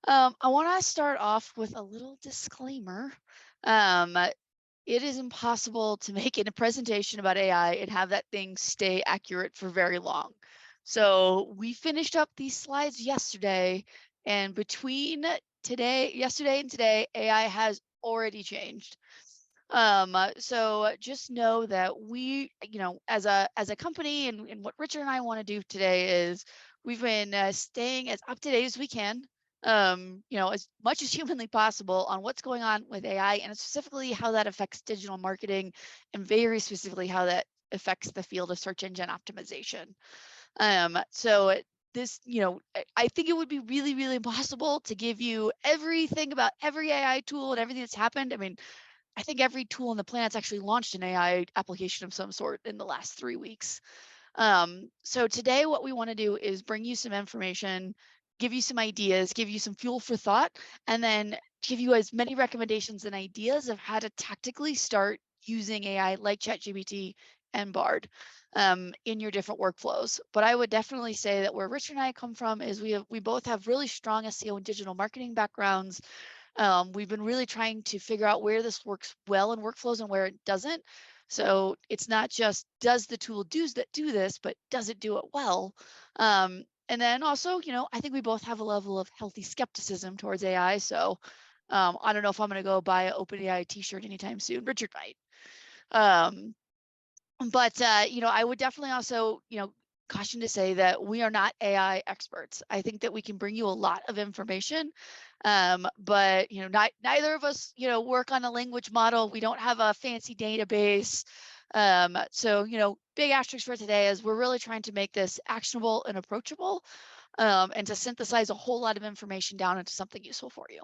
I want to start off with a little disclaimer. Um, it is impossible to make a presentation about AI and have that thing stay accurate for very long. So we finished up these slides yesterday, and between yesterday and today, AI has already changed. So just know that we, as a company, and what Richard and I want to do today is we've been staying as up to date as we can, as much as humanly possible on what's going on with AI and specifically how that affects digital marketing, and very specifically how that affects the field of search engine optimization. So this, I think it would be really, really impossible to give you everything about every AI tool and everything that's happened. I mean, I think every tool on the planet's actually launched an AI application of some sort in the last 3 weeks. So today what we want to do is bring you some information, give you some ideas, give you some fuel for thought, and then give you as many recommendations and ideas of how to tactically start using AI like ChatGPT and Bard in your different workflows. But I would definitely say that where Richard and I come from is we both have really strong SEO and digital marketing backgrounds. We've been really trying to figure out where this works well in workflows and where it doesn't. So it's not just does the tool do this, but does it do it well? And then also, I think we both have a level of healthy skepticism towards AI. So I don't know if I'm going to go buy an OpenAI t-shirt anytime soon. Richard might. Um, but I would definitely also, caution to say that we are not AI experts. I think that we can bring you a lot of information, but neither of us, work on a language model. We don't have a fancy database. So big asterisk for today is we're really trying to make this actionable and approachable, and to synthesize a whole lot of information down into something useful for you.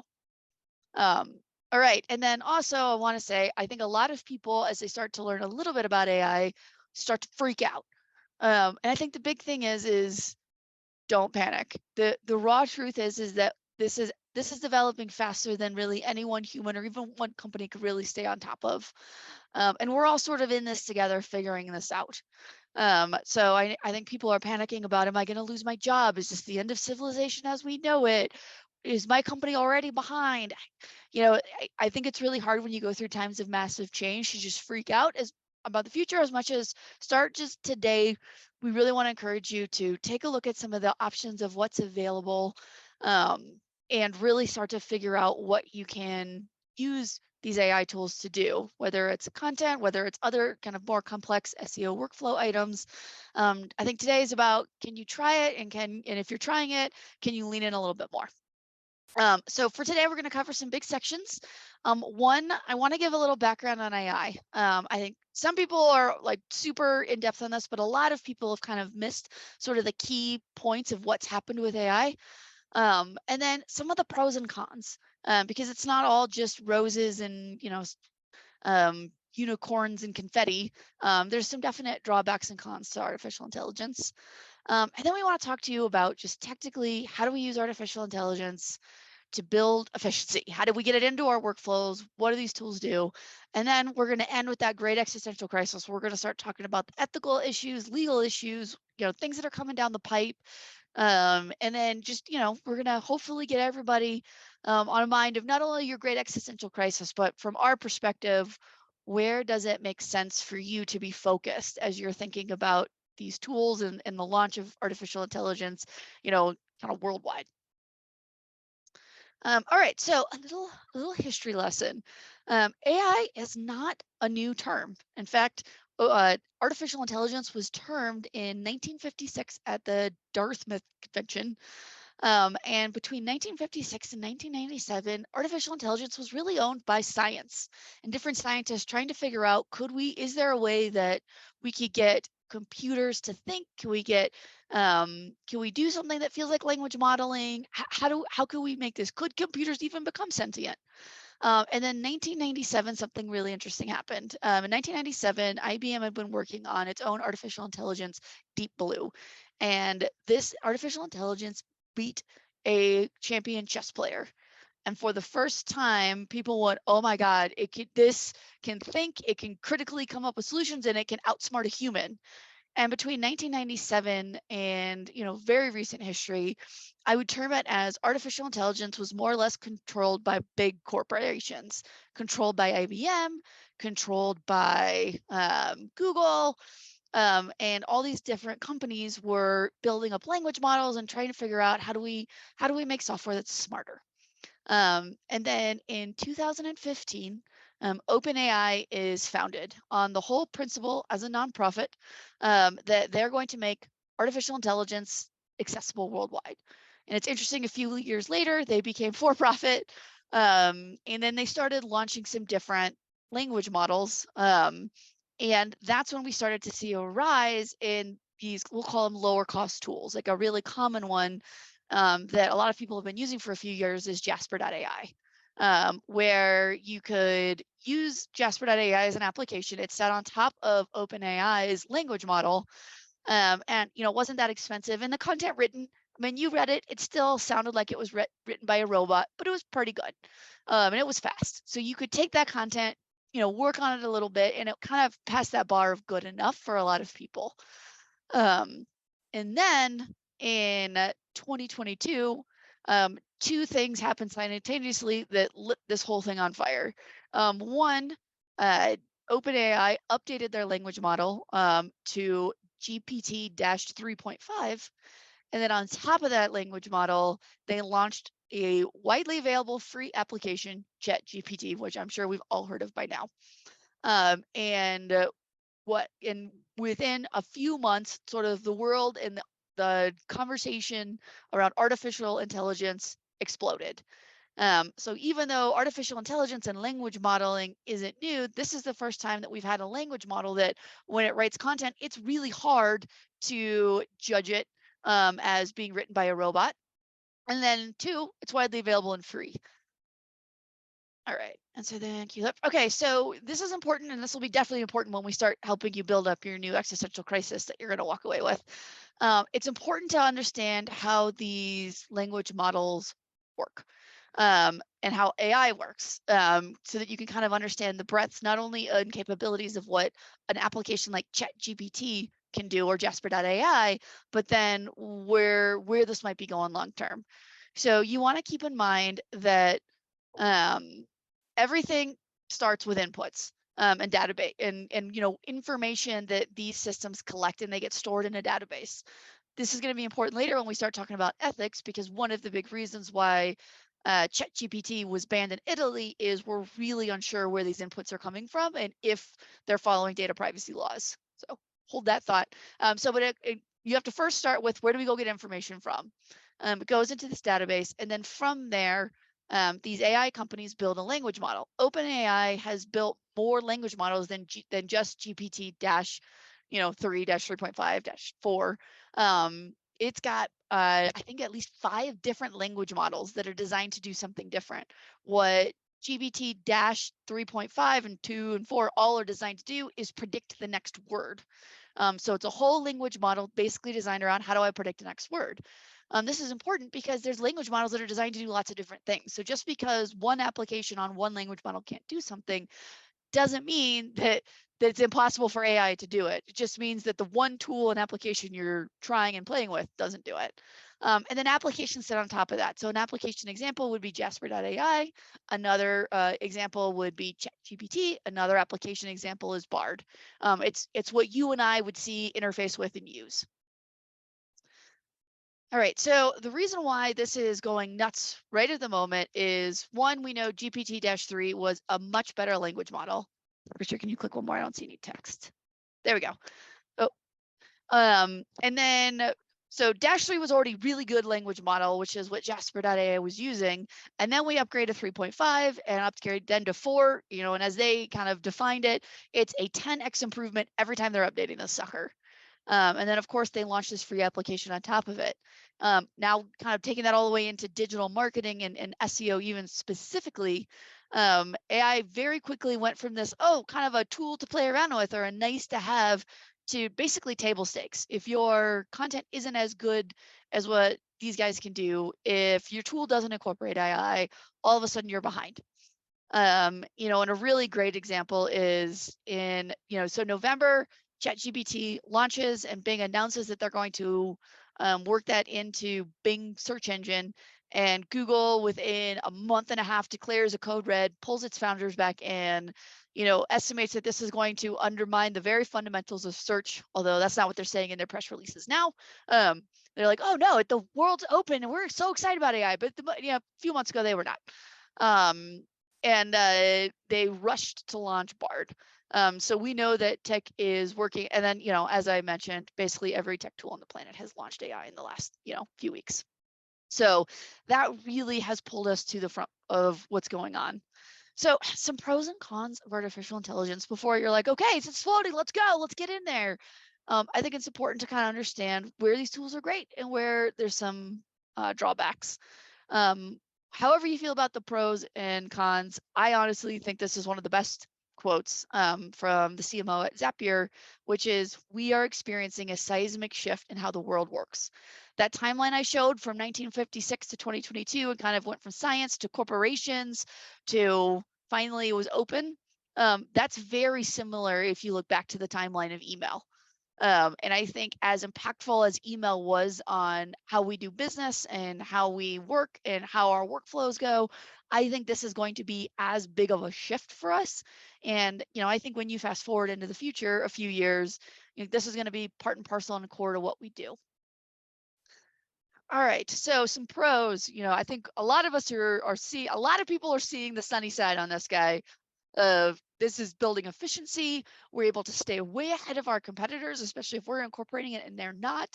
All right, and then also I want to say, I think a lot of people, as they start to learn a little bit about AI, start to freak out. And I think the big thing is don't panic. The raw truth is that this is developing faster than really any one human or even one company could really stay on top of. And we're all sort of in this together, figuring this out. So I think people are panicking about, am I going to lose my job? Is this the end of civilization as we know it? Is my company already behind? I think it's really hard when you go through times of massive change to just freak out about the future as much as start just today. We really want to encourage you to take a look at some of the options of what's available, and really start to figure out what you can use these AI tools to do, whether it's content, whether it's other kind of more complex SEO workflow items. I think today is about, can you try it, and if you're trying it, can you lean in a little bit more? So for today, we're going to cover some big sections. One, I want to give a little background on AI. I think some people are like super in depth on this, but a lot of people have kind of missed sort of the key points of what's happened with AI. And then some of the pros and cons, because it's not all just roses and, unicorns and confetti. There's some definite drawbacks and cons to artificial intelligence. And then we want to talk to you about just technically, how do we use artificial intelligence to build efficiency? How do we get it into our workflows? What do these tools do? And then we're going to end with that great existential crisis. We're going to start talking about the ethical issues, legal issues, things that are coming down the pipe. And then just, we're going to hopefully get everybody on a mind of not only your great existential crisis, but from our perspective, where does it make sense for you to be focused as you're thinking about these tools and the launch of artificial intelligence, kind of worldwide. All right, so a little history lesson. AI is not a new term. In fact, artificial intelligence was termed in 1956 at the Dartmouth Convention. And between 1956 and 1997, artificial intelligence was really owned by science and different scientists trying to figure out, is there a way that we could get computers to think? Can we do something that feels like language modeling? How can we make this? Could computers even become sentient? And then 1997, something really interesting happened. In 1997, IBM had been working on its own artificial intelligence, Deep Blue. And this artificial intelligence beat a champion chess player. And for the first time, people went, oh my God, this can think, it can critically come up with solutions, and it can outsmart a human. And between 1997 and, very recent history, I would term it as artificial intelligence was more or less controlled by big corporations, controlled by IBM, controlled by Google, and all these different companies were building up language models and trying to figure out how do we make software that's smarter. And then in 2015, OpenAI is founded on the whole principle as a nonprofit that they're going to make artificial intelligence accessible worldwide. And it's interesting, a few years later, they became for profit. And then they started launching some different language models. And that's when we started to see a rise in these, we'll call them lower cost tools. Like a really common one that a lot of people have been using for a few years is Jasper.ai, where you could use Jasper.ai as an application. It's set on top of OpenAI's language model, and it wasn't that expensive. And the content written, I mean, you read it, it still sounded like it was written by a robot, but it was pretty good, and it was fast. So you could take that content, work on it a little bit, and it kind of passed that bar of good enough for a lot of people. And then in 2022, two things happened simultaneously that lit this whole thing on fire. One, OpenAI updated their language model to GPT-3.5. And then on top of that language model, they launched a widely available free application, ChatGPT, which I'm sure we've all heard of by now. And within a few months, sort of the world and the conversation around artificial intelligence exploded. So even though artificial intelligence and language modeling isn't new, this is the first time that we've had a language model that when it writes content, it's really hard to judge it as being written by a robot. And then two, it's widely available and free. All right, and so then queue up. Okay, so this is important, and this will be definitely important when we start helping you build up your new existential crisis that you're going to walk away with. It's important to understand how these language models work and how AI works, so that you can kind of understand the breadth, not only and capabilities of what an application like ChatGPT can do or Jasper.ai, but then where this might be going long term. So you want to keep in mind that everything starts with inputs and database and information that these systems collect, and they get stored in a database. This is going to be important later when we start talking about ethics, because one of the big reasons why ChatGPT was banned in Italy is we're really unsure where these inputs are coming from and if they're following data privacy laws. So hold that thought. But you have to first start with, where do we go get information from? It goes into this database, and then from there, these AI companies build a language model. OpenAI has built more language models than just GPT 3-3.5-4. It's got I think at least 5 different language models that are designed to do something different. What GPT 3.5 and 2 and 4 all are designed to do is predict the next word. So it's a whole language model basically designed around, how do I predict the next word? This is important because there's language models that are designed to do lots of different things. So just because one application on one language model can't do something doesn't mean that it's impossible for AI to do it. It just means that the one tool and application you're trying and playing with doesn't do it. And then applications sit on top of that. So an application example would be Jasper.ai. Another example would be ChatGPT. Another application example is Bard. It's what you and I would see, interface with, and use. All right, so the reason why this is going nuts right at the moment is, one, we know GPT-3 was a much better language model. Richard, can you click one more? I don't see any text. There we go. Oh, and then, so Dash 3 was already really good language model, which is what Jasper.ai was using. And then we upgraded 3.5 and upgraded then to 4, and as they kind of defined it, it's a 10x improvement every time they're updating this sucker. And then, of course, they launched this free application on top of it. Now, kind of taking that all the way into digital marketing and SEO even specifically, AI very quickly went from this, kind of a tool to play around with or a nice to have, to basically table stakes. If your content isn't as good as what these guys can do, if your tool doesn't incorporate AI, all of a sudden you're behind. And a really great example is in, so November, ChatGPT launches and Bing announces that they're going to work that into Bing search engine, and Google within a month and a half declares a code red, pulls its founders back in, estimates that this is going to undermine the very fundamentals of search, although that's not what they're saying in their press releases now. They're like, oh no, the world's open and we're so excited about AI, but a few months ago they were not. And they rushed to launch Bard. So we know that tech is working. And then, as I mentioned, basically every tech tool on the planet has launched AI in the last, few weeks. So that really has pulled us to the front of what's going on. So some pros and cons of artificial intelligence before you're like, okay, it's floating, let's go, let's get in there. I think it's important to kind of understand where these tools are great and where there's some drawbacks. However you feel about the pros and cons, I honestly think this is one of the best quotes from the CMO at Zapier, which is, we are experiencing a seismic shift in how the world works. That timeline I showed from 1956 to 2022, it kind of went from science to corporations to finally it was open. That's very similar if you look back to the timeline of email. And I think as impactful as email was on how we do business and how we work and how our workflows go, I think this is going to be as big of a shift for us. And, I think when you fast forward into the future, a few years, this is going to be part and parcel and core to what we do. All right, so some pros, I think a lot of us a lot of people are seeing the sunny side on this guy. This is building efficiency. We're able to stay way ahead of our competitors, especially if we're incorporating it and they're not.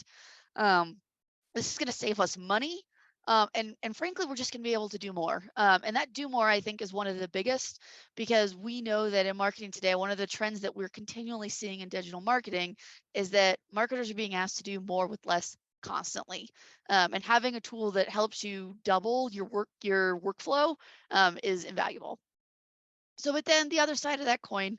This is going to save us money. And frankly, we're just going to be able to do more. And that do more, I think, is one of the biggest, because we know that in marketing today, one of the trends that we're continually seeing in digital marketing is that marketers are being asked to do more with less constantly. And having a tool that helps you double your workflow is invaluable. So, but then the other side of that coin,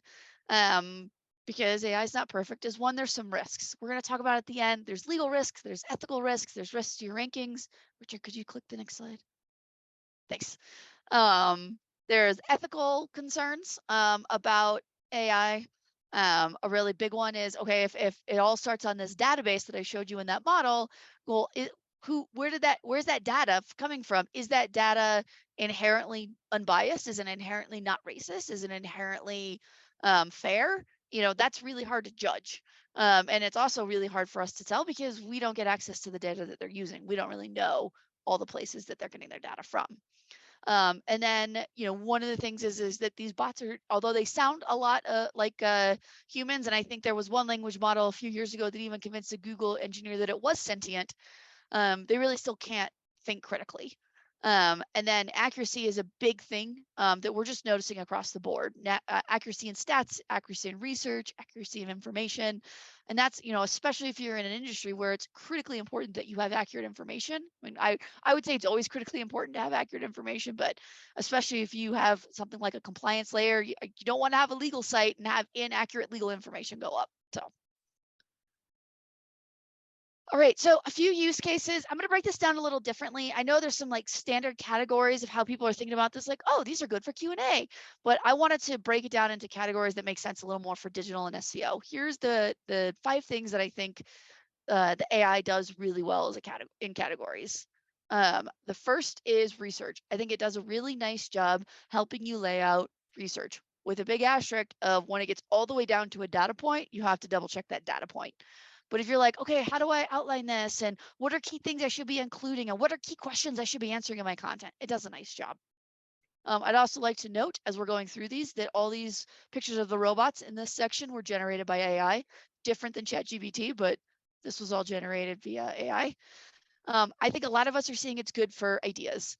because AI is not perfect, is one, there's some risks. We're going to talk about at the end. There's legal risks, there's ethical risks, there's risks to your rankings. Richard, could you click the next slide? Thanks. There's ethical concerns about AI. A really big one is, okay, if it all starts on this database that I showed you in that model, well, where's that data coming from? Is that data inherently unbiased? Is it inherently not racist? Is it inherently fair? That's really hard to judge. And it's also really hard for us to tell because we don't get access to the data that they're using. We don't really know all the places that they're getting their data from. And then, one of the things is that these bots are, although they sound a lot like humans, and I think there was one language model a few years ago that even convinced a Google engineer that it was sentient, they really still can't think critically. And then accuracy is a big thing that we're just noticing across the board. Accuracy in stats, accuracy in research, accuracy of information. And that's, especially if you're in an industry where it's critically important that you have accurate information. I mean, I would say it's always critically important to have accurate information, but especially if you have something like a compliance layer, you don't want to have a legal site and have inaccurate legal information go up. So. All right, so a few use cases. I'm going to break this down a little differently. I know there's some like standard categories of how people are thinking about this, like, oh, these are good for Q&A, but I wanted to break it down into categories that make sense a little more for digital and SEO. Here's the 5 things that I think the AI does really well as in categories. The first is research. I think it does a really nice job helping you lay out research with a big asterisk of when it gets all the way down to a data point, you have to double check that data point. But if you're like, okay, how do I outline this? And what are key things I should be including? And what are key questions I should be answering in my content? It does a nice job. I'd also like to note, as we're going through these, that all these pictures of the robots in this section were generated by AI, different than ChatGPT, but this was all generated via AI. I think a lot of us are seeing it's good for ideas.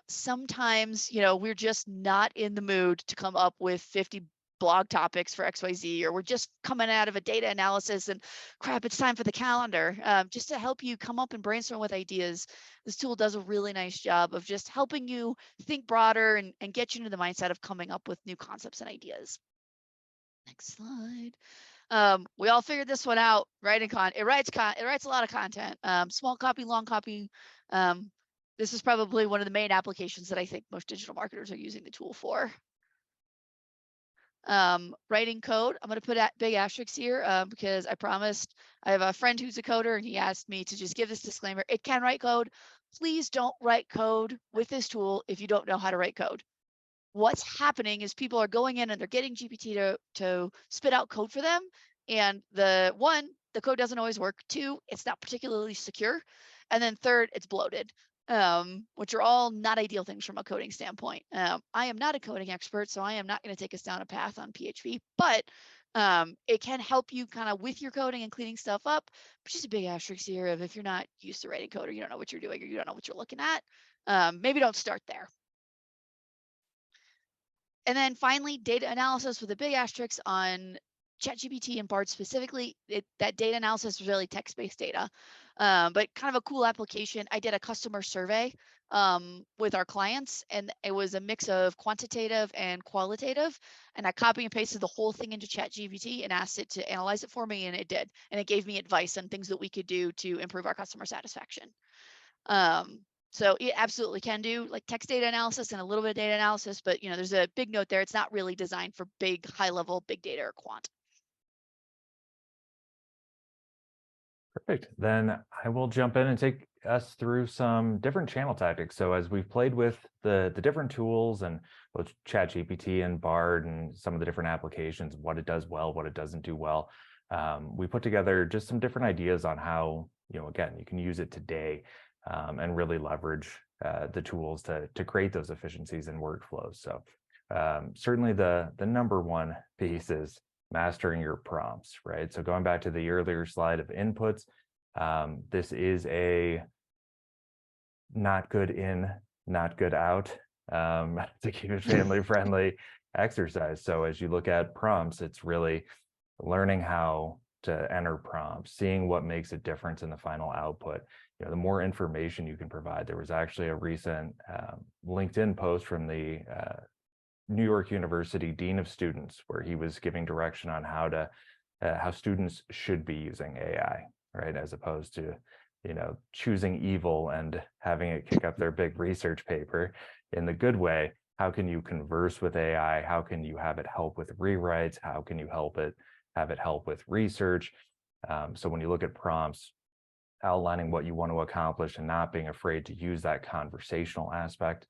Sometimes, we're just not in the mood to come up with 50 blog topics for XYZ, or we're just coming out of a data analysis and crap, it's time for the calendar. Just to help you come up and brainstorm with ideas, this tool does a really nice job of just helping you think broader and get you into the mindset of coming up with new concepts and ideas. Next slide. We all figured this one out. It writes a lot of content. Small copy, long copy. This is probably one of the main applications that I think most digital marketers are using the tool for. Writing code, I'm going to put big asterisks here because I promised. I have a friend who's a coder and he asked me to just give this disclaimer. It can write code. Please don't write code with this tool if you don't know how to write code. What's happening is people are going in and they're getting GPT to spit out code for them. And the code doesn't always work. 2, it's not particularly secure. And then 3rd, it's bloated, which are all not ideal things from a coding standpoint. I am not a coding expert, so I am not going to take us down a path on PHP, but it can help you kind of with your coding and cleaning stuff up. But just a big asterisk here of if you're not used to writing code or you don't know what you're doing or you don't know what you're looking at, maybe don't start there. And then finally, data analysis with a big asterisk on ChatGPT and Bard specifically. That data analysis is really text-based data, but kind of a cool application. I did a customer survey with our clients, and it was a mix of quantitative and qualitative. And I copy and pasted the whole thing into ChatGPT and asked it to analyze it for me, and it did. And it gave me advice on things that we could do to improve our customer satisfaction. So it absolutely can do like text data analysis and a little bit of data analysis, but there's a big note there. It's not really designed for big, high level, big data or quant. Perfect. Then I will jump in and take us through some different channel tactics. So as we've played with the different tools and both ChatGPT and Bard and some of the different applications, what it does well, what it doesn't do well, we put together just some different ideas on how, again, you can use it today and really leverage the tools to create those efficiencies and workflows. So certainly the number one piece is mastering your prompts, right? So going back to the earlier slide of inputs, this is a not good in, not good out to keep it family friendly exercise. So as you look at prompts, it's really learning how to enter prompts, seeing what makes a difference in the final output. The more information you can provide. There was actually a recent LinkedIn post from the New York University Dean of Students, where he was giving direction on how students should be using AI, right? As opposed to, choosing evil and having it kick up their big research paper. In the good way, how can you converse with AI? How can you have it help with rewrites? How can you have it help with research? So when you look at prompts, outlining what you want to accomplish and not being afraid to use that conversational aspect,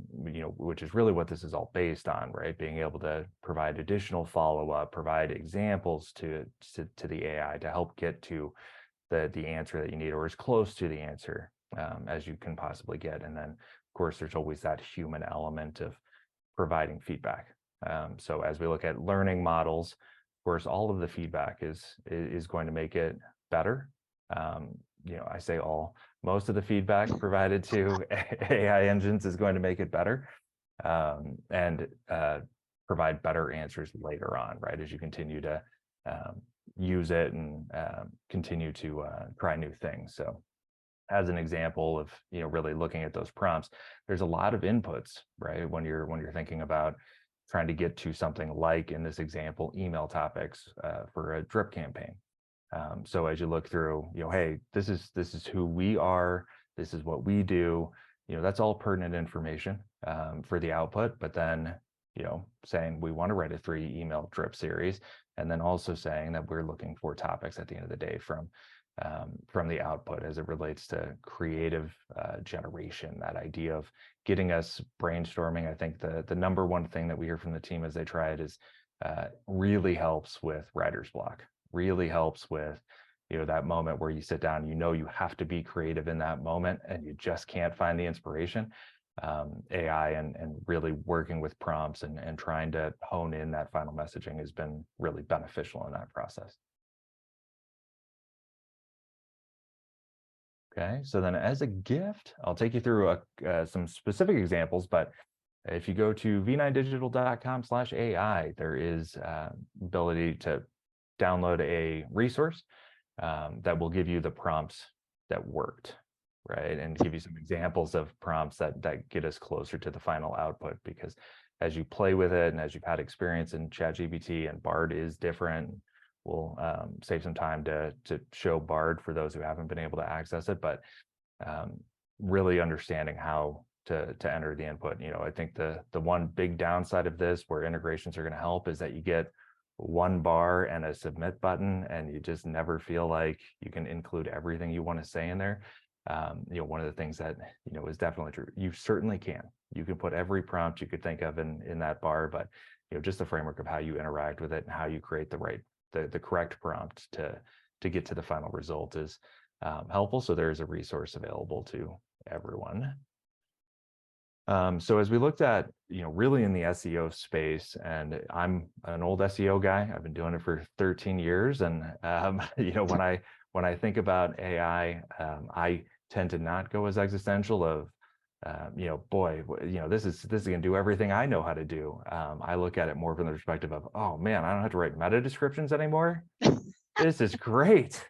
which is really what this is all based on, right? Being able to provide additional follow-up, provide examples to the AI to help get to the answer that you need, or as close to the answer as you can possibly get. And then, of course, there's always that human element of providing feedback. So as we look at learning models, of course, all of the feedback is going to make it better. I say most of the feedback provided to AI engines is going to make it better and provide better answers later on, right? As you continue to use it and continue to try new things. So as an example of, really looking at those prompts, there's a lot of inputs, right? When you're thinking about trying to get to something like, in this example, email topics for a drip campaign. So as you look through, hey, this is who we are, this is what we do, that's all pertinent information for the output. But then, saying we want to write a 3 email drip series, and then also saying that we're looking for topics at the end of the day from the output as it relates to creative generation, that idea of getting us brainstorming. I think the number one thing that we hear from the team as they try it is really helps with writer's block. Really helps with that moment where you sit down, you have to be creative in that moment and you just can't find the inspiration. AI and really working with prompts and trying to hone in that final messaging has been really beneficial in that process. Okay, so then as a gift, I'll take you through some specific examples, but if you go to v9digital.com/AI, there is ability to download a resource that will give you the prompts that worked, right? And give you some examples of prompts that get us closer to the final output, because as you play with it and as you've had experience in ChatGPT, and Bard is different, we'll save some time to show Bard for those who haven't been able to access it, but really understanding how to enter the input. I think the one big downside of this, where integrations are going to help, is that you get one bar and a submit button, and you just never feel like you can include everything you want to say in there. One of the things that is definitely true. You certainly can. You can put every prompt you could think of in that bar, but just the framework of how you interact with it and how you create the correct prompt to get to the final result is helpful. So there's a resource available to everyone. So as we looked at, really in the SEO space, and I'm an old SEO guy, I've been doing it for 13 years. And, when I think about AI, I tend to not go as existential of, boy, this is going to do everything I know how to do. I look at it more from the perspective of, oh man, I don't have to write meta descriptions anymore. This is great.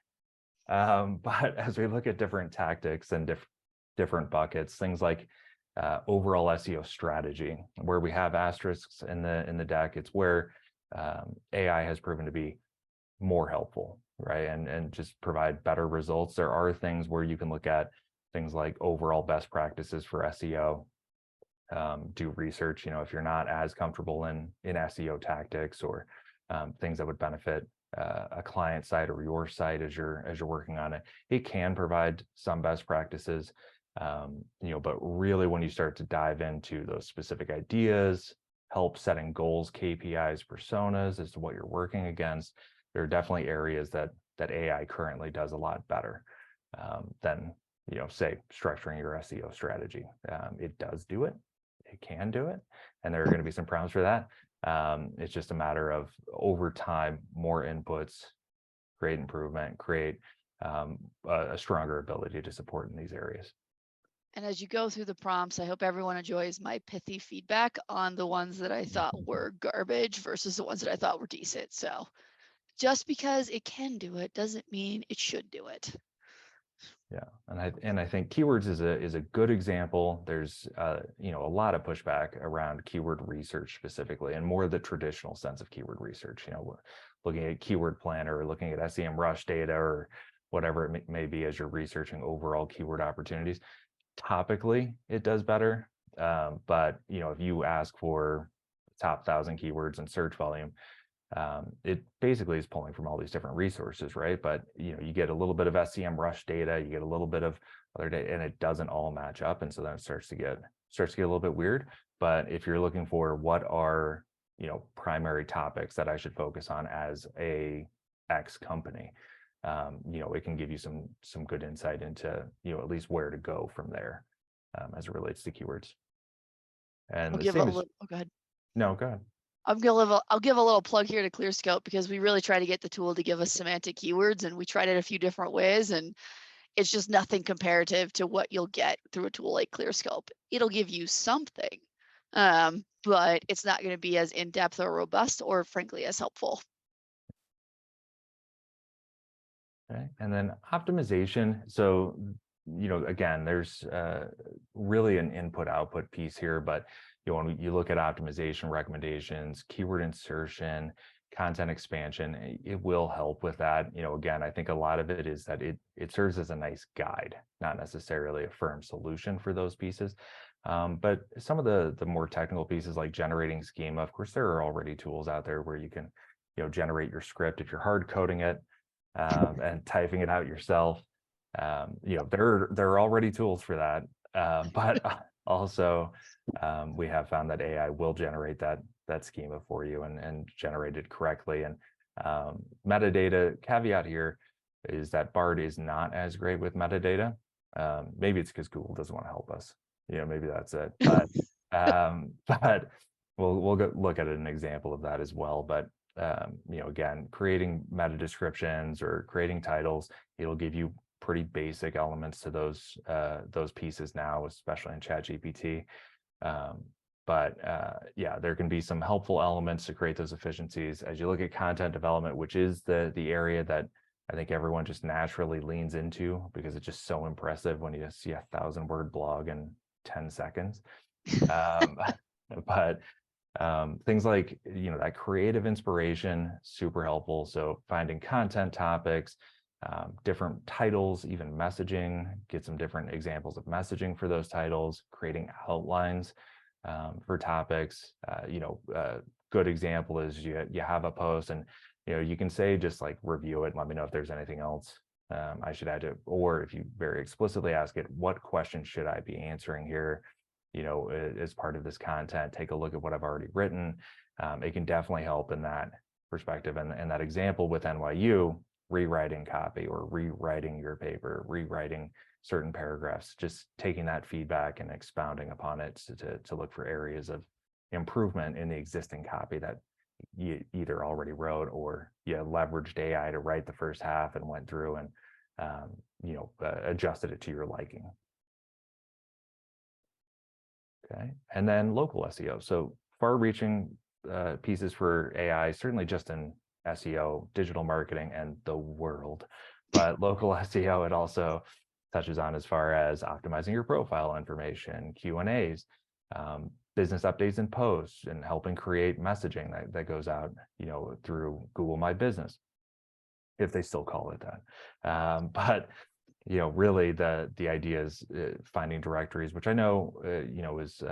But as we look at different tactics and different buckets, things like overall SEO strategy, where we have asterisks in the deck, it's where AI has proven to be more helpful, right? And just provide better results. There are things where you can look at things like overall best practices for SEO, do research, if you're not as comfortable in SEO tactics or things that would benefit a client site or your site as you're working on it. It can provide some best practices, but really when you start to dive into those specific ideas, help setting goals, KPIs, personas as to what you're working against, there are definitely areas that AI currently does a lot better than, say, structuring your SEO strategy. It does do it. It can do it. And there are going to be some problems for that. It's just a matter of, over time, more inputs, create improvement, create a stronger ability to support in these areas. And as you go through the prompts, I hope everyone enjoys my pithy feedback on the ones that I thought were garbage versus the ones that I thought were decent. So just because it can do it doesn't mean it should do it. Yeah, and I think keywords is a good example. There's a lot of pushback around keyword research specifically, and more the traditional sense of keyword research. Looking at keyword planner or looking at SEMrush data or whatever it may be as you're researching overall keyword opportunities. Topically, it does better, but if you ask for top 1,000 keywords in search volume, it basically is pulling from all these different resources, right? But you get a little bit of SEMrush data, you get a little bit of other data, and it doesn't all match up, and so then it starts to get a little bit weird. But if you're looking for what are primary topics that I should focus on as a X company, it can give you some good insight into at least where to go from there as it relates to keywords. And I'll give a little. Oh, go ahead. No, go ahead. I'll give a little plug here to ClearScope, because we really try to get the tool to give us semantic keywords, and we tried it a few different ways, and it's just nothing comparative to what you'll get through a tool like ClearScope. It'll give you something, but it's not going to be as in-depth or robust or frankly as helpful. Okay, and then optimization. So, again, there's really an input-output piece here, but when you look at optimization recommendations, keyword insertion, content expansion, it will help with that. Again, I think a lot of it is that it serves as a nice guide, not necessarily a firm solution for those pieces. But some of the more technical pieces like generating schema, of course, there are already tools out there where you can, generate your script if you're hard coding it and typing it out yourself. There are already tools for that, but also we have found that AI will generate that schema for you and generate it correctly. And metadata caveat here is that Bard is not as great with metadata. Maybe it's because Google doesn't want to help us. Maybe that's it. But but we'll go look at an example of that as well. But again, creating meta descriptions or creating titles, it'll give you pretty basic elements to those pieces now, especially in ChatGPT. But there can be some helpful elements to create those efficiencies as you look at content development, which is the area that I think everyone just naturally leans into because it's just so impressive when you see 1,000-word blog in 10 seconds. But things like that creative inspiration, super helpful. So finding content topics, different titles, even messaging, get some different examples of messaging for those titles, creating outlines for topics. Good example is you have a post and you can say just like review it and let me know if there's anything else I should add to it. Or if you very explicitly ask it, what questions should I be answering here, as part of this content, take a look at what I've already written. It can definitely help in that perspective. And that example with NYU, rewriting copy or rewriting your paper, rewriting certain paragraphs, just taking that feedback and expounding upon it to look for areas of improvement in the existing copy that you either already wrote or you leveraged AI to write the first half and went through and adjusted it to your liking. Okay, and then local SEO. So far-reaching pieces for AI, certainly just in SEO, digital marketing, and the world. But local SEO, it also touches on as far as optimizing your profile information, Q&As, business updates and posts, and helping create messaging that goes out, through Google My Business, if they still call it that. But really the idea is finding directories, which I know, is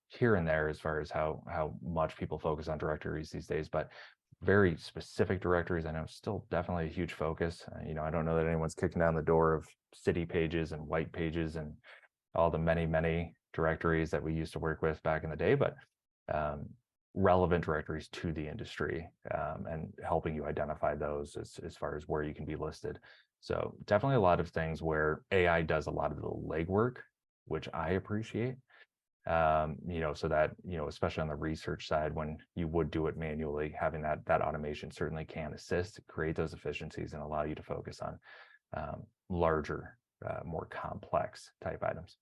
here and there as far as how much people focus on directories these days, but very specific directories, I know, still definitely a huge focus. I don't know that anyone's kicking down the door of city pages and white pages and all the many directories that we used to work with back in the day, but relevant directories to the industry, and helping you identify those as far as where you can be listed. So definitely a lot of things where AI does a lot of the legwork, which I appreciate. So that, especially on the research side, when you would do it manually, having that automation certainly can assist, create those efficiencies and allow you to focus on larger, more complex type items.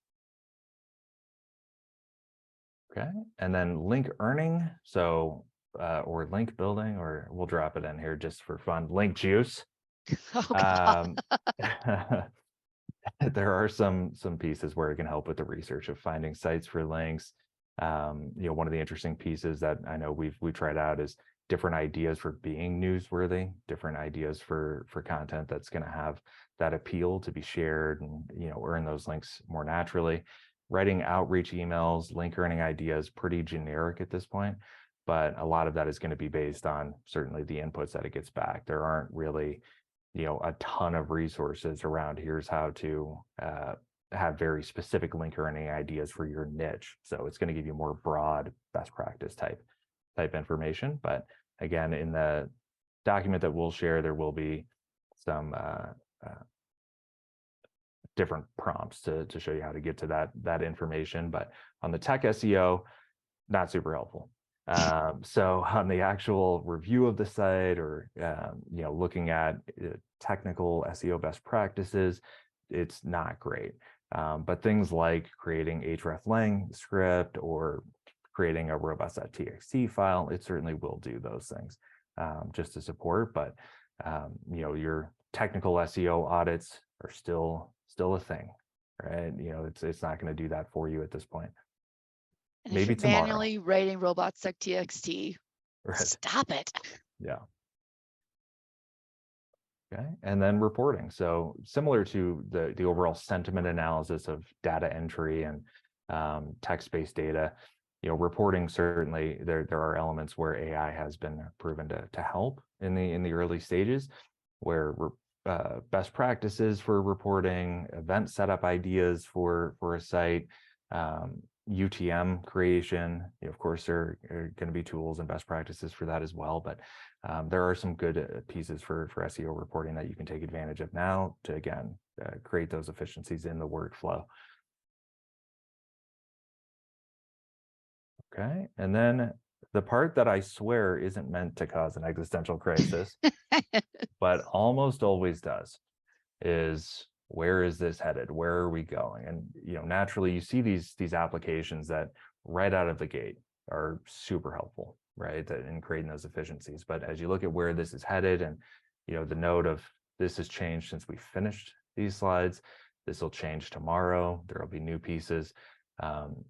Okay, and then link earning, so or link building, or we'll drop it in here just for fun, link juice. There are some pieces where it can help with the research of finding sites for links. One of the interesting pieces that I know we've tried out is different ideas for being newsworthy, different ideas for content that's going to have that appeal to be shared and earn those links more naturally. Writing outreach emails, link earning ideas, pretty generic at this point, but a lot of that is going to be based on certainly the inputs that it gets back. There aren't really a ton of resources around here's how to have very specific link earning ideas for your niche. So it's going to give you more broad best practice type information. But again, in the document that we'll share, there will be some different prompts to show you how to get to that information. But on the tech SEO, not super helpful. So on the actual review of the site or looking at technical SEO best practices, it's not great. But things like creating hreflang script or creating a robust.txt file, it certainly will do those things just to support. But your technical SEO audits are still a thing, right? It's not going to do that for you at this point. And maybe if you're tomorrow. manually writing robots.txt, Right. Stop it. Yeah. Okay, and then reporting. So similar to the overall sentiment analysis of data entry and text-based data, reporting, certainly there are elements where AI has been proven to help in the early stages, where best practices for reporting, event setup ideas for a site, UTM creation. Of course, there are going to be tools and best practices for that as well, but there are some good pieces for SEO reporting that you can take advantage of now to, again, create those efficiencies in the workflow. Okay, and then the part that I swear isn't meant to cause an existential crisis, but almost always does, is where is this headed? Where are we going? And naturally, you see these applications that right out of the gate are super helpful, right, in creating those efficiencies. But as you look at where this is headed, and the note of this has changed since we finished these slides, this will change tomorrow. There will be new pieces.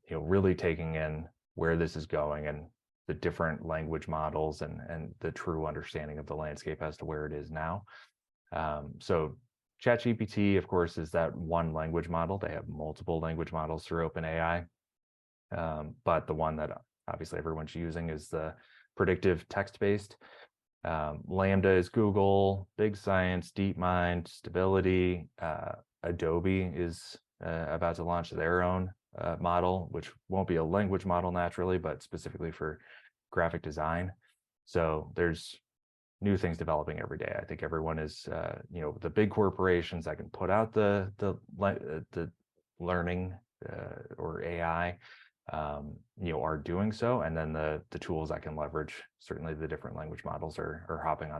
Really taking in where this is going and the different language models and the true understanding of the landscape as to where it is now. So ChatGPT, of course, is that one language model. They have multiple language models through OpenAI. But the one that obviously everyone's using is the predictive text-based. Lambda is Google, Big Science, DeepMind, Stability. Adobe is about to launch their own model, which won't be a language model naturally, but specifically for graphic design. So there's new things developing every day. I think everyone is, the big corporations that can put out the learning or AI, are doing so, and then the tools that can leverage certainly the different language models are hopping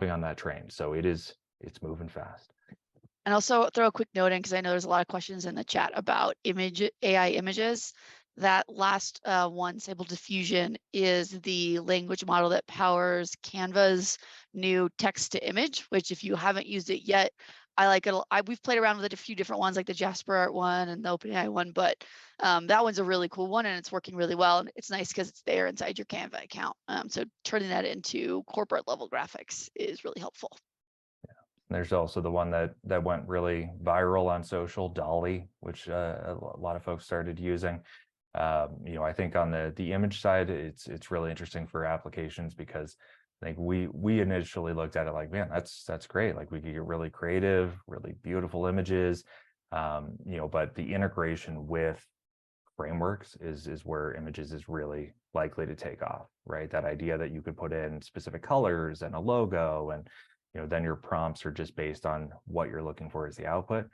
on that train. So it's moving fast. And also throw a quick note in, because I know there's a lot of questions in the chat about AI images. That last one, Stable Diffusion, is the language model that powers Canva's new text to image, which if you haven't used it yet, I like it. We've played around with it a few different ones, like the Jasper Art one and the OpenAI one, but that one's a really cool one and it's working really well. And it's nice because it's there inside your Canva account. So turning that into corporate level graphics is really helpful. There's also the one that went really viral on social, Dolly, which a lot of folks started using. I think on the image side, it's really interesting for applications, because I think we initially looked at it like, man, that's great. Like we could get really creative, really beautiful images, but the integration with frameworks is where images is really likely to take off, right? That idea that you could put in specific colors and a logo, and then your prompts are just based on what you're looking for as the output,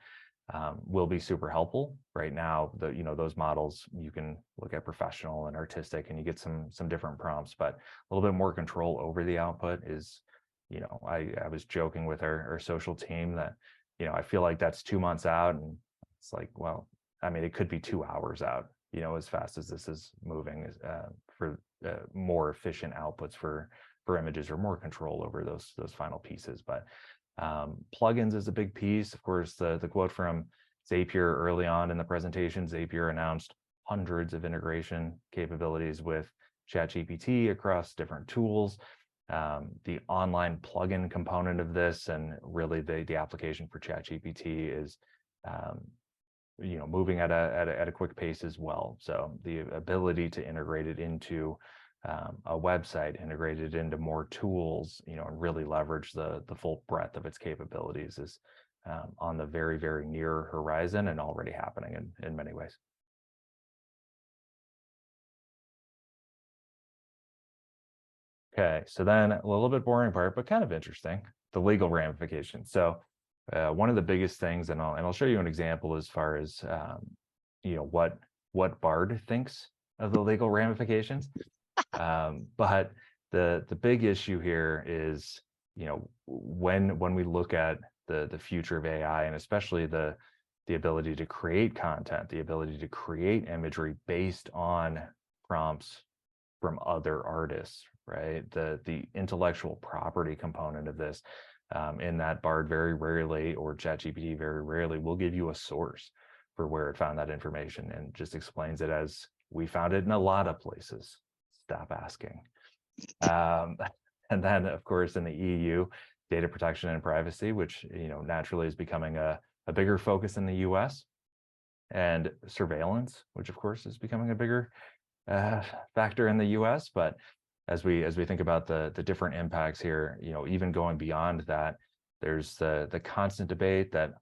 will be super helpful. Right now, those models, you can look at professional and artistic, and you get some different prompts, but a little bit more control over the output is, I was joking with our social team that, I feel like that's 2 months out, and it's like, well, I mean, it could be 2 hours out, as fast as this is moving, for more efficient outputs for images, or more control over those final pieces. But plugins is a big piece. Of course, the quote from Zapier early on in the presentation, Zapier announced hundreds of integration capabilities with ChatGPT across different tools. The online plugin component of this, and really the application for ChatGPT, is moving at a quick pace as well. So the ability to integrate it into a website, integrated into more tools, and really leverage the full breadth of its capabilities is on the very, very near horizon, and already happening in many ways. Okay, so then a little bit boring part, but kind of interesting, the legal ramifications. So one of the biggest things, and I'll show you an example as far as what Bard thinks of the legal ramifications. But the big issue here is, when we look at the future of AI, and especially the ability to create content, the ability to create imagery based on prompts from other artists, right? The intellectual property component of this, in that Bard very rarely, or ChatGPT very rarely, will give you a source for where it found that information, and just explains it as, we found it in a lot of places. Stop asking. And then, of course, in the EU, data protection and privacy, which naturally is becoming a bigger focus in the US, and surveillance, which of course is becoming a bigger factor in the US. But as we think about the different impacts here, even going beyond that, there's the constant debate that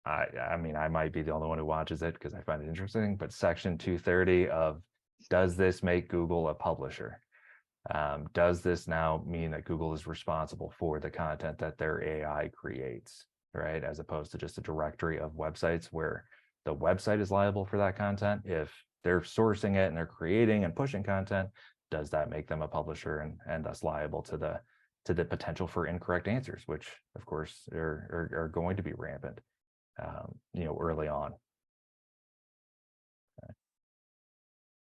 I mean, I might be the only one who watches it because I find it interesting, but Section 230 of, does this make Google a publisher? Does this now mean that Google is responsible for the content that their AI creates, right? As opposed to just a directory of websites where the website is liable for that content. If they're sourcing it and they're creating and pushing content, does that make them a publisher, and thus liable to the potential for incorrect answers, which of course are going to be rampant, early on.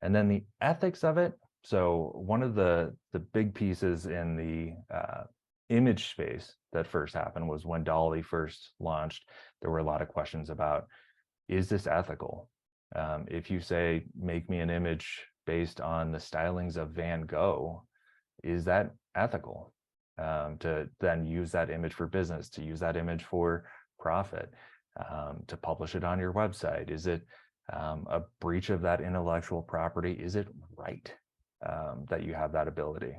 And then the ethics of it. So one of the big pieces in the image space that first happened was when Dolly first launched. There were a lot of questions about, is this ethical? If you say, make me an image based on the stylings of Van Gogh, is that ethical? to then use that image for business, to use that image for profit, to publish it on your website? Is it a breach of that intellectual property? Is it right that you have that ability?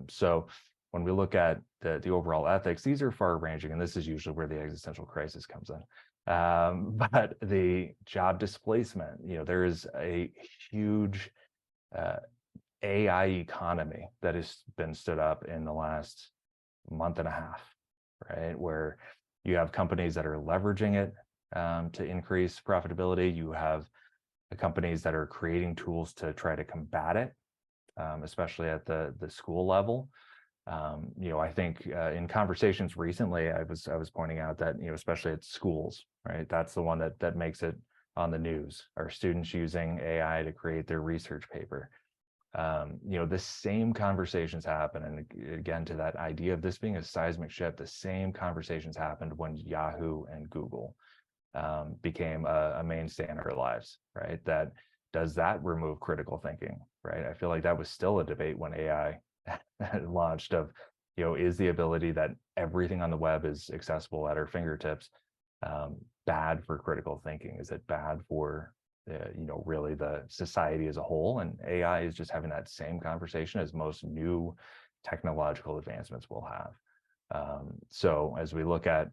So when we look at the overall ethics, these are far ranging, and this is usually where the existential crisis comes in. But the job displacement, there is a huge AI economy that has been stood up in the last month and a half, right? Where you have companies that are leveraging it to increase profitability. You have the companies that are creating tools to try to combat it, especially at the school level. I think in conversations recently, I was pointing out that, especially at schools, right? That's the one that makes it on the news. Are students using AI to create their research paper? The same conversations happen. And again, to that idea of this being a seismic shift, the same conversations happened when Yahoo and Google became a mainstay in our lives, right? Does that remove critical thinking, right? I feel like that was still a debate when AI launched of, is the ability that everything on the web is accessible at our fingertips bad for critical thinking? Is it bad for, really the society as a whole? And AI is just having that same conversation as most new technological advancements will have. So as we look at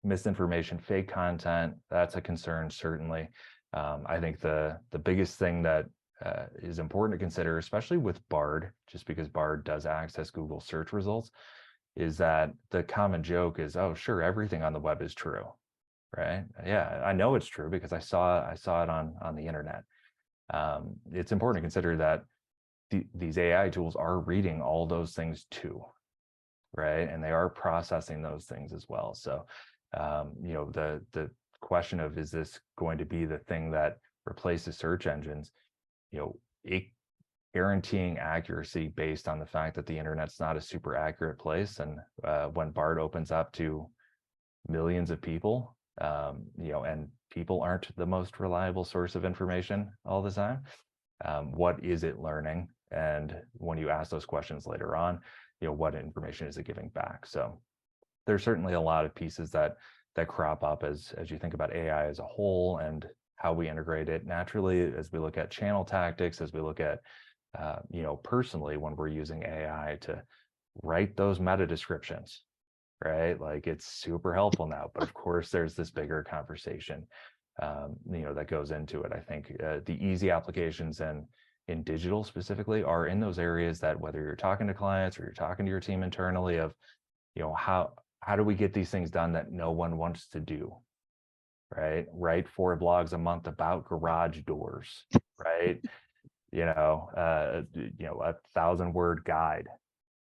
misinformation, fake content, that's a concern, certainly. I think the biggest thing that is important to consider, especially with Bard, just because Bard does access Google search results, is that the common joke is, oh, sure, everything on the web is true, right? Yeah, I know it's true because I saw it on the internet. It's important to consider that these AI tools are reading all those things too, right? And they are processing those things as well. So, the question of, is this going to be the thing that replaces search engines? It guaranteeing accuracy based on the fact that the internet's not a super accurate place. And when Bard opens up to millions of people, and people aren't the most reliable source of information all the time, what is it learning? And when you ask those questions later on, what information is it giving back? So there's certainly a lot of pieces that crop up as you think about AI as a whole and how we integrate it naturally, as we look at channel tactics, as we look at, personally, when we're using AI to write those meta descriptions, right? Like, it's super helpful now, but of course there's this bigger conversation, that goes into it. I think the easy applications in digital specifically are in those areas that, whether you're talking to clients or you're talking to your team internally, of, how do we get these things done that no one wants to do, right? Write 4 blogs a month about garage doors, right? A 1,000-word guide,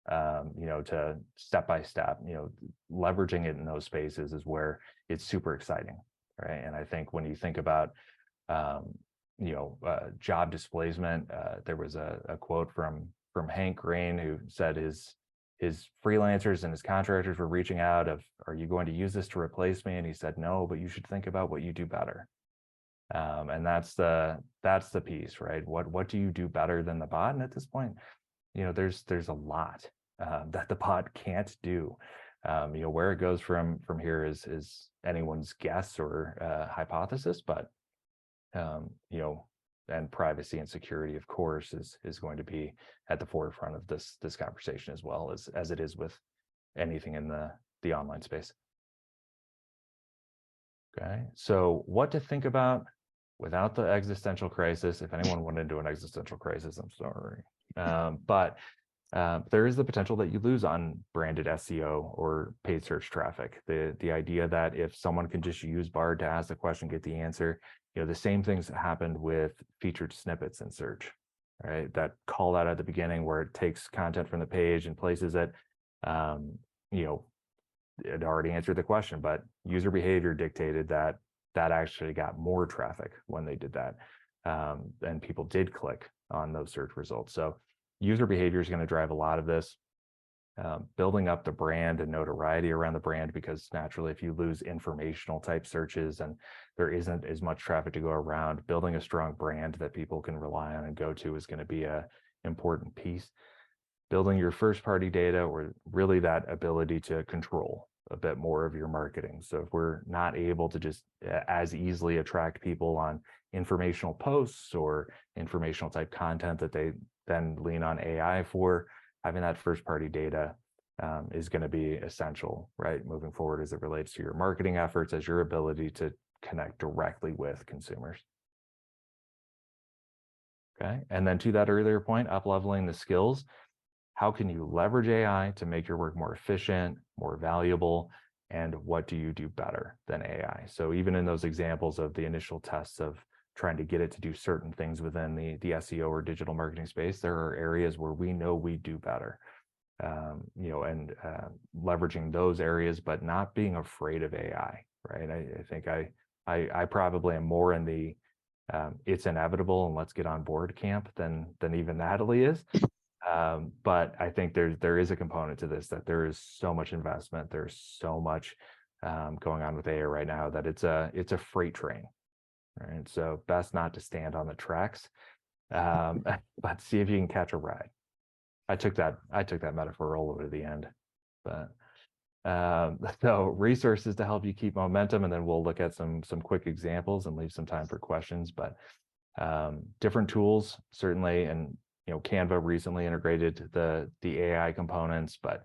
to step-by-step, leveraging it in those spaces is where it's super exciting, right? And I think when you think about, job displacement, there was a quote from Hank Green, who said his freelancers and his contractors were reaching out of, are you going to use this to replace me? And he said, no, but you should think about what you do better. And that's the piece, right? What do you do better than the bot? And at this point, there's a lot that the bot can't do. Where it goes from here is anyone's guess or hypothesis, but and privacy and security, of course, is going to be at the forefront of this conversation, as well as it is with anything in the online space. Okay, so what to think about without the existential crisis. If anyone went into an existential crisis, I'm sorry, but there is the potential that you lose on branded SEO or paid search traffic. The idea that if someone can just use Bard to ask the question, get the answer, the same things that happened with featured snippets in search, right? That call out at the beginning where it takes content from the page and places it, it already answered the question, but user behavior dictated that actually got more traffic when they did that. And people did click on those search results. So user behavior is going to drive a lot of this. Building up the brand and notoriety around the brand, because naturally, if you lose informational type searches and there isn't as much traffic to go around, building a strong brand that people can rely on and go to is going to be an important piece. building your first party data, or really that ability to control a bit more of your marketing. So if we're not able to just as easily attract people on informational posts or informational type content that they then lean on AI for, having that first party data is going to be essential, right, moving forward as it relates to your marketing efforts, as your ability to connect directly with consumers. Okay, and then to that earlier point, up leveling the skills. How can you leverage AI to make your work more efficient, more valuable, and what do you do better than AI? So even in those examples of the initial tests of trying to get it to do certain things within the SEO or digital marketing space, there are areas where we know we do better. And leveraging those areas, but not being afraid of AI, right? I think I probably am more in the it's inevitable and let's get on board camp than even Natalie is. But I think there is a component to this, that there is so much investment, there's so much going on with AI right now that it's a freight train, right? So best not to stand on the tracks, but see if you can catch a ride. I took that metaphor all the way to the end, but so resources to help you keep momentum, and then we'll look at some quick examples and leave some time for questions. But different tools certainly, and Canva recently integrated the AI components, but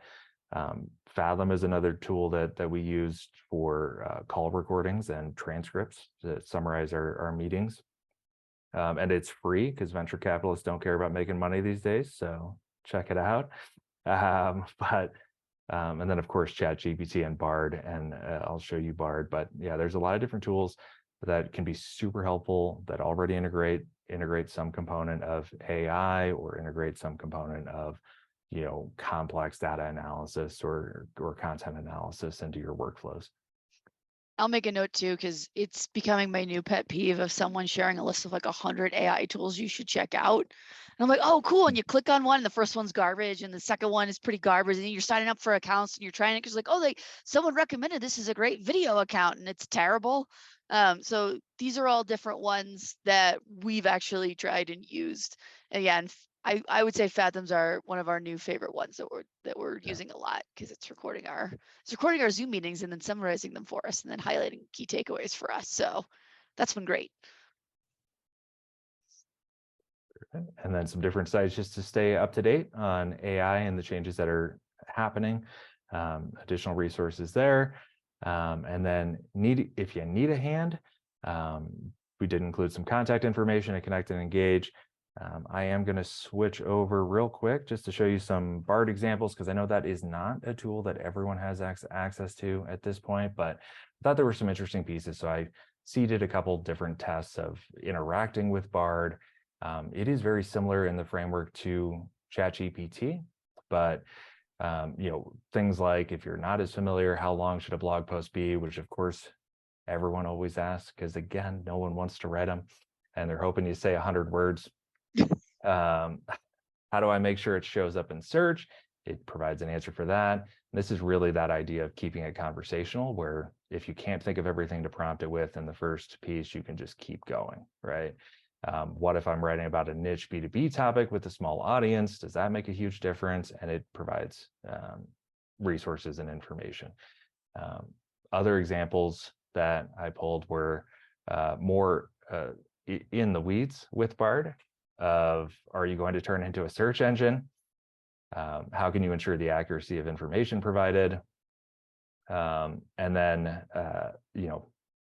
Fathom is another tool that we use for call recordings and transcripts to summarize our meetings. And it's free because venture capitalists don't care about making money these days, so check it out. And then of course ChatGPT and Bard, and I'll show you Bard. But yeah, there's a lot of different tools that can be super helpful that already integrate some component of AI or integrate some component of complex data analysis or content analysis into your workflows. I'll make a note too, because it's becoming my new pet peeve of someone sharing a list of like 100 AI tools you should check out. And I'm like, oh, cool. And you click on one, and the first one's garbage, and the second one is pretty garbage. And then you're signing up for accounts and you're trying it because like, oh, someone recommended this is a great video account, and it's terrible. So these are all different ones that we've actually tried and used. And again, I would say Fathoms are one of our new favorite ones that we're using a lot, because it's recording our Zoom meetings and then summarizing them for us and then highlighting key takeaways for us. So that's been great. And then some different sites just to stay up to date on AI and the changes that are happening. Additional resources there. And then if you need a hand, we did include some contact information to connect and engage. I am going to switch over real quick just to show you some Bard examples, because I know that is not a tool that everyone has access to at this point, but I thought there were some interesting pieces. So I seeded a couple different tests of interacting with Bard. It is very similar in the framework to ChatGPT, but things like, if you're not as familiar, how long should a blog post be, which of course everyone always asks, because again, no one wants to write them and they're hoping you say 100 words. How do I make sure it shows up in search? It provides an answer for that. And this is really that idea of keeping it conversational, where if you can't think of everything to prompt it with in the first piece, you can just keep going, right? What if I'm writing about a niche B2B topic with a small audience? Does that make a huge difference? And it provides resources and information. Other examples that I pulled were more in the weeds with Bard of, are you going to turn into a search engine? How can you ensure the accuracy of information provided? And then,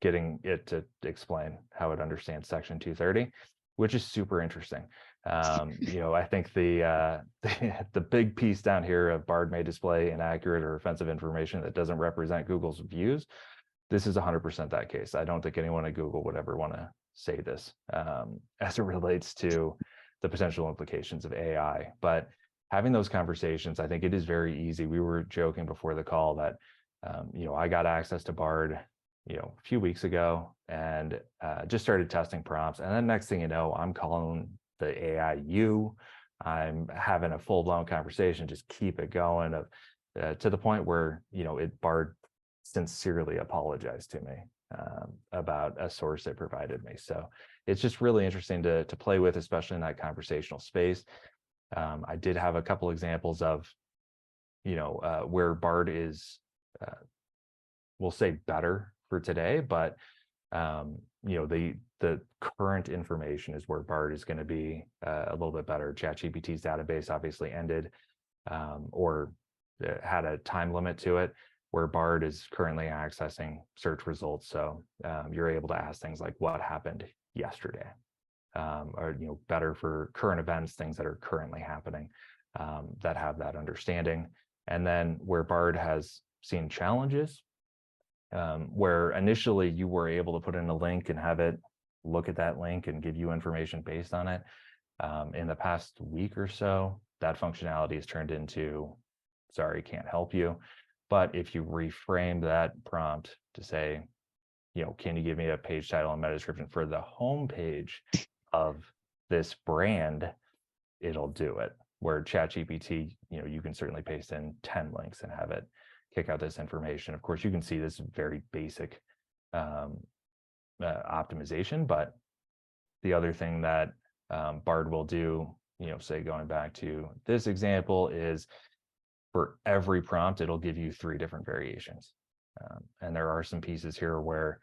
getting it to explain how it understands Section 230, which is super interesting. I think the big piece down here of Bard may display inaccurate or offensive information that doesn't represent Google's views. This is 100% that case. I don't think anyone at Google would ever want to say this as it relates to the potential implications of AI. But having those conversations, I think it is very easy. We were joking before the call that, I got access to Bard, a few weeks ago, and just started testing prompts. And then next thing you know, I'm calling the AI you. I'm having a full-blown conversation, just keep it going, to the point where, Bard sincerely apologized to me about a source it provided me. So it's just really interesting to play with, especially in that conversational space. I did have a couple examples of, where Bard is, we'll say better for today, but the current information is where Bard is going to be a little bit better. ChatGPT's database obviously ended, or had a time limit to it, where Bard is currently accessing search results. So you're able to ask things like what happened yesterday, or better for current events, things that are currently happening, that have that understanding. And then where Bard has seen challenges, where initially you were able to put in a link and have it look at that link and give you information based on it. In the past week or so, that functionality has turned into, sorry, can't help you. But if you reframe that prompt to say, can you give me a page title and meta description for the homepage of this brand, it'll do it. Where ChatGPT, you can certainly paste in 10 links and have it kick out this information. Of course, you can see this very basic optimization, but the other thing that Bard will do, say going back to this example, is for every prompt, it'll give you 3 different variations. And there are some pieces here where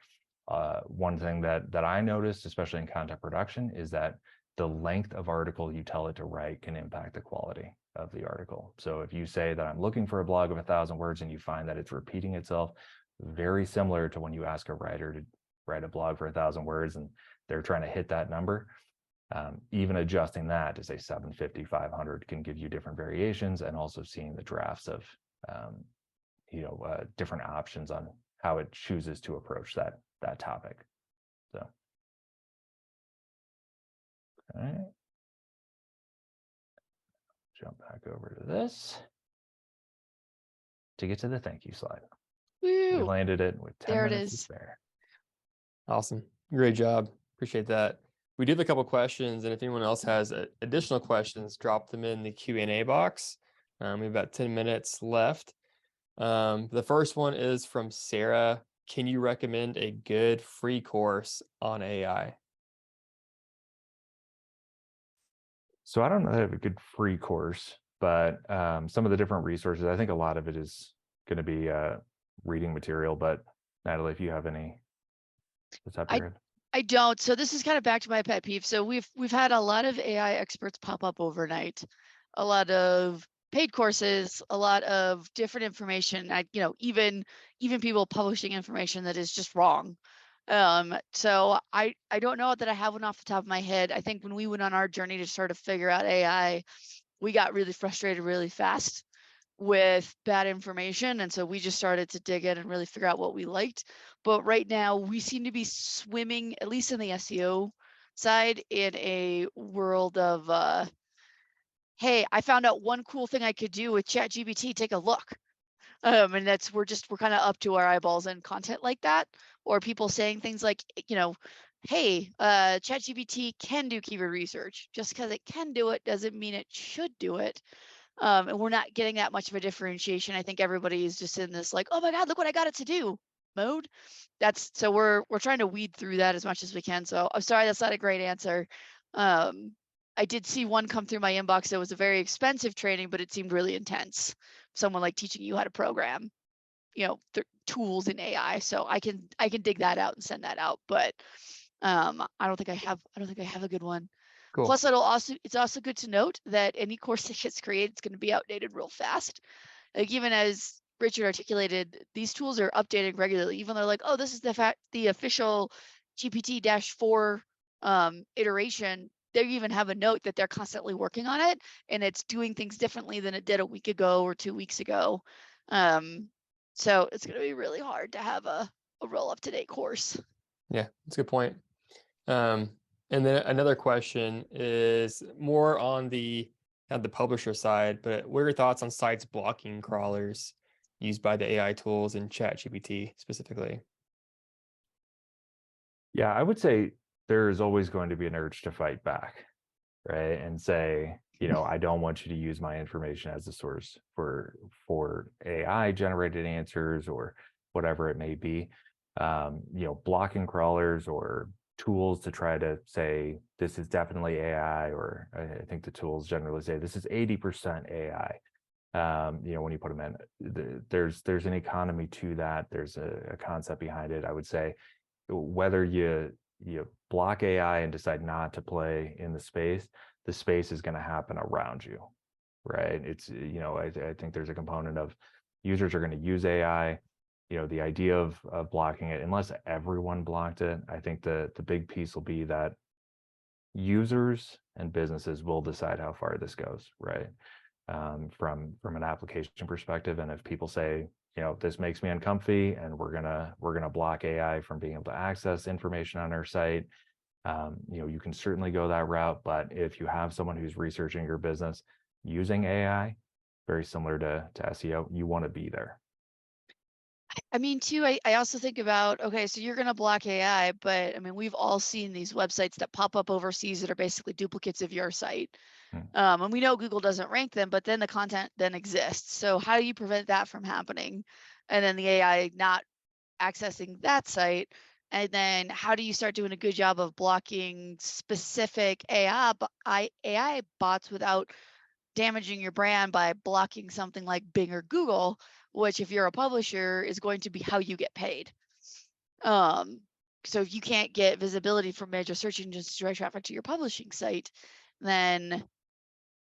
one thing that I noticed, especially in content production, is that the length of article you tell it to write can impact the quality of the article. So if you say that I'm looking for a blog of 1,000 words and you find that it's repeating itself, very similar to when you ask a writer to write a blog for 1,000 words and they're trying to hit that number, even adjusting that to say 750, 500 can give you different variations, and also seeing the drafts of different options on how it chooses to approach that topic. So, okay. Jump back over to this to get to the thank you slide. Woo! We landed it with 10 There it minutes to is. spare. Awesome. Great job. Appreciate that. We did a couple questions, and if anyone else has additional questions, drop them in the Q&A box. We have about 10 minutes left. The first one is from Sarah. Can you recommend a good free course on AI? So I don't know that I have a good free course, but some of the different resources, I think a lot of it is going to be reading material. But Natalie, if you have any, what's up your head? I don't. So this is kind of back to my pet peeve. So we've had a lot of AI experts pop up overnight, a lot of paid courses, a lot of different information. Even people publishing information that is just wrong. So I don't know that I have one off the top of my head. I think when we went on our journey to sort of figure out AI, we got really frustrated really fast with bad information. And so we just started to dig in and really figure out what we liked. But right now we seem to be swimming, at least in the SEO side, in a world of, hey, I found out one cool thing I could do with ChatGPT, take a look. And we're kind of up to our eyeballs in content like that, or people saying things like, hey, ChatGPT can do keyword research. Just because it can do it doesn't mean it should do it. And we're not getting that much of a differentiation. I think everybody is just in this like, oh my God, look what I got it to do mode. So we're trying to weed through that as much as we can. So I'm sorry, that's not a great answer. I did see one come through my inbox that was a very expensive training, but it seemed really intense. Someone like teaching you how to program, tools in AI. So I can dig that out and send that out. But I don't think I have a good one. Cool. Plus, it's also good to note that any course that gets created is going to be outdated real fast. Like, even as Richard articulated, these tools are updated regularly. Even though, like, oh, this is the official GPT-4 iteration, they even have a note that they're constantly working on it, and it's doing things differently than it did a week ago or 2 weeks ago. So it's going to be really hard to have a real up-to-date course. Yeah, that's a good point. And then another question is more on the publisher side, but what are your thoughts on sites blocking crawlers used by the AI tools and ChatGPT specifically? Yeah, I would say there's always going to be an urge to fight back, right? And say, I don't want you to use my information as a source for AI generated answers or whatever it may be. Blocking crawlers or tools to try to say this is definitely AI, or I think the tools generally say this is 80% AI. When you put them in, there's an economy to that. There's a concept behind it. I would say whether you block AI and decide not to play in the space is going to happen around you, right? It's, I think there's a component of users are going to use AI. The idea of blocking it, unless everyone blocked it, I think the big piece will be that users and businesses will decide how far this goes, right? From an application perspective. And if people say, this makes me uncomfy, and we're gonna block AI from being able to access information on our site, you can certainly go that route. But if you have someone who's researching your business using AI, very similar to SEO, you want to be there. I mean, too, I also think about, okay, so you're going to block AI, but I mean, we've all seen these websites that pop up overseas that are basically duplicates of your site. And we know Google doesn't rank them, but then the content then exists. So how do you prevent that from happening? And then the AI not accessing that site? And then how do you start doing a good job of blocking specific AI bots without damaging your brand by blocking something like Bing or Google, which if you're a publisher is going to be how you get paid. So if you can't get visibility from major search engines to drive traffic to your publishing site, then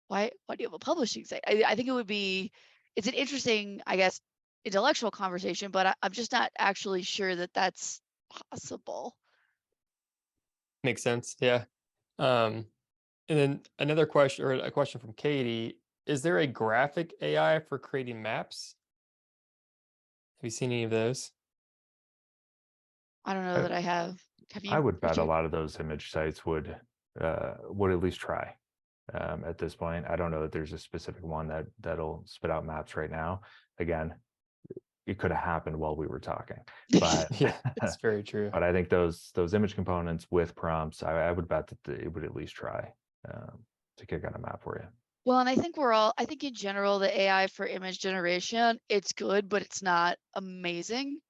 why do you have a publishing site? I think it's an interesting, I guess, intellectual conversation, but I'm just not actually sure that that's possible. Makes sense. Yeah. And then another question, or a question from Katie: is there a graphic AI for creating maps? Have you seen any of those? I don't know that I have. Have I you, would bet Richard? a lot of those image sites would at least try. At this point, I don't know that there's a specific one that'll spit out maps right now. Again, it could have happened while we were talking, but Yeah, that's very true. But I think those image components with prompts, I would bet that it would at least try to kick out a map for you. Well, and I think in general, the AI for image generation, it's good, but it's not amazing.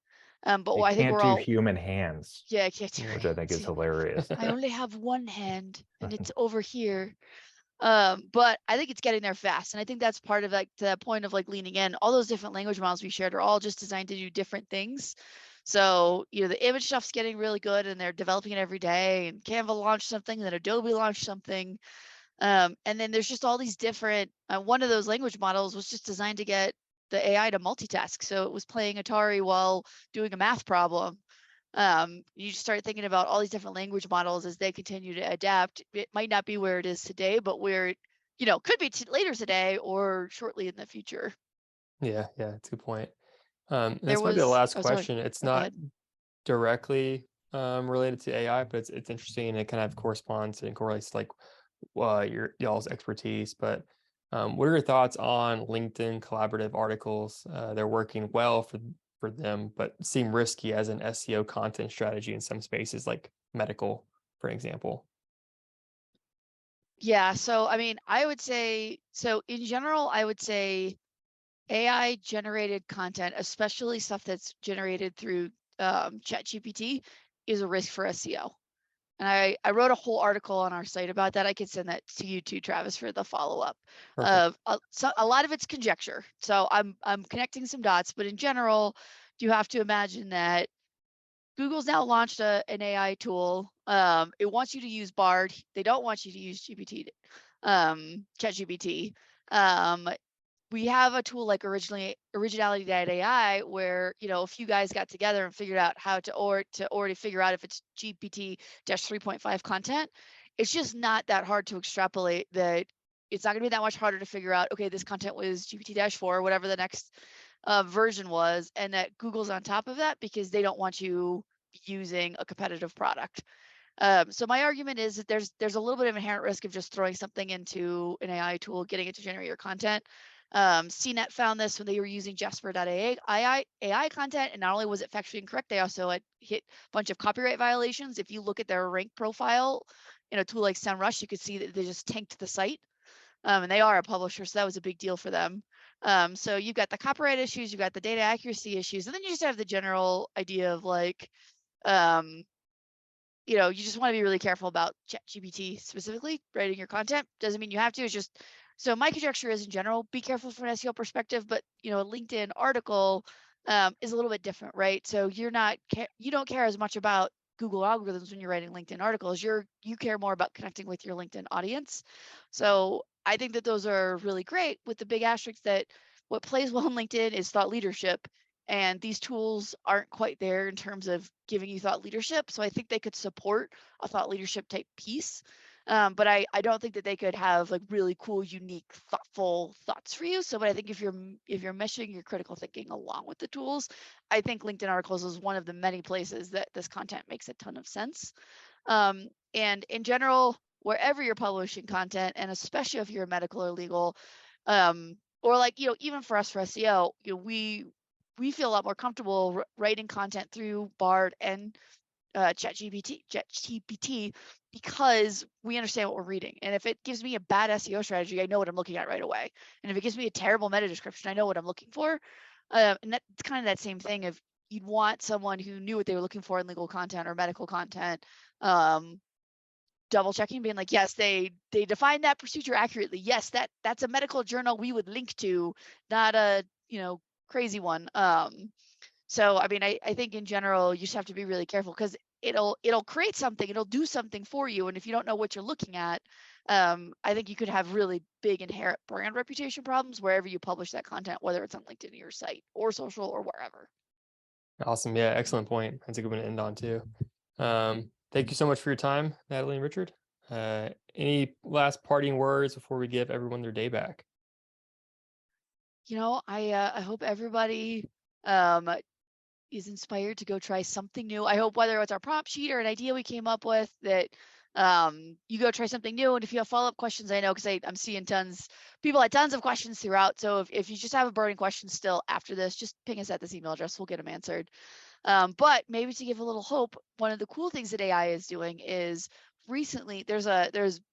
But It I think can't we're do all, human hands, yeah, I can't do which I think is it. hilarious. I only have one hand and it's over here. But I think it's getting there fast. And I think that's part of like the point of like leaning in. All those different language models we shared are all just designed to do different things. So, the image stuff's getting really good and they're developing it every day. And Canva launched something, then Adobe launched something. And then there's just all these different, one of those language models was just designed to get the AI to multitask. So it was playing Atari while doing a math problem. You just start thinking about all these different language models as they continue to adapt. It might not be where it is today, but where it, could be later today or shortly in the future. Yeah, that's a good point. There This might be the was, last oh, sorry. question. It's Oh, go not ahead. directly related to AI, but it's interesting, and it kind of corresponds and correlates to like y'all's expertise. But what are your thoughts on LinkedIn collaborative articles? They're working well for them, but seem risky as an SEO content strategy in some spaces, like medical, for example. Yeah. So, I mean, I would say, so in general, I would say AI generated content, especially stuff that's generated through ChatGPT, is a risk for SEO. And I wrote a whole article on our site about that. I could send that to you too, Travis, for the follow-up. Perfect. So a lot of it's conjecture. So I'm connecting some dots, but in general, you have to imagine that Google's now launched an AI tool. It wants you to use Bard. They don't want you to use ChatGPT. We have a tool like originality.ai where, a few guys got together and figured out how to already figure out if it's GPT-3.5 content. It's just not that hard to extrapolate that it's not going to be that much harder to figure out, okay, this content was GPT-4, whatever the next version was, and that Google's on top of that because they don't want you using a competitive product. So my argument is that there's a little bit of inherent risk of just throwing something into an AI tool, getting it to generate your content. CNET found this when they were using Jasper.ai content, and not only was it factually incorrect, they also had hit a bunch of copyright violations. If you look at their rank profile in a tool like SEMrush, you could see that they just tanked the site. And they are a publisher, so that was a big deal for them. So you've got the copyright issues, you've got the data accuracy issues, and then you just have the general idea of like, you know, you just want to be really careful about ChatGPT specifically writing your content. Doesn't mean you have to. It's just, so my conjecture is in general, be careful from an SEO perspective, but you know, a LinkedIn article is a little bit different, right? So you don't care as much about Google algorithms when you're writing LinkedIn articles. You care more about connecting with your LinkedIn audience. So I think that those are really great, with the big asterisk that what plays well in LinkedIn is thought leadership. And these tools aren't quite there in terms of giving you thought leadership. So I think they could support a thought leadership type piece. But I don't think that they could have like really cool, unique, thoughtful thoughts for you. So, but I think if you're meshing your critical thinking along with the tools, I think LinkedIn articles is one of the many places that this content makes a ton of sense. And in general, wherever you're publishing content, and especially if you're medical or legal, or like, you know, even for us for SEO, you know, we feel a lot more comfortable writing content through Bard and ChatGPT, because we understand what we're reading. And if it gives me a bad SEO strategy, I know what I'm looking at right away. And if it gives me a terrible meta description, I know what I'm looking for. And that's kind of that same thing. If you'd want someone who knew what they were looking for in legal content or medical content, double checking, being like, yes, they defined that procedure accurately. Yes, that's a medical journal we would link to, not a, you know, crazy one. So, I mean, I think in general, you just have to be really careful, because it'll create something, it'll do something for you. And if you don't know what you're looking at, I think you could have really big inherent brand reputation problems wherever you publish that content, whether it's on LinkedIn or your site or social or wherever. Awesome. Yeah, excellent point. That's a good one to end on too. Thank you so much for your time, Natalie and Richard. Any last parting words before we give everyone their day back? You know, I hope everybody is inspired to go try something new. I hope, whether it's our prompt sheet or an idea we came up with, that you go try something new. And if you have follow-up questions, I know, because I'm seeing people had tons of questions throughout. So if you just have a burning question still after this, just ping us at this email address. We'll get them answered. But maybe to give a little hope, one of the cool things that AI is doing is, recently there's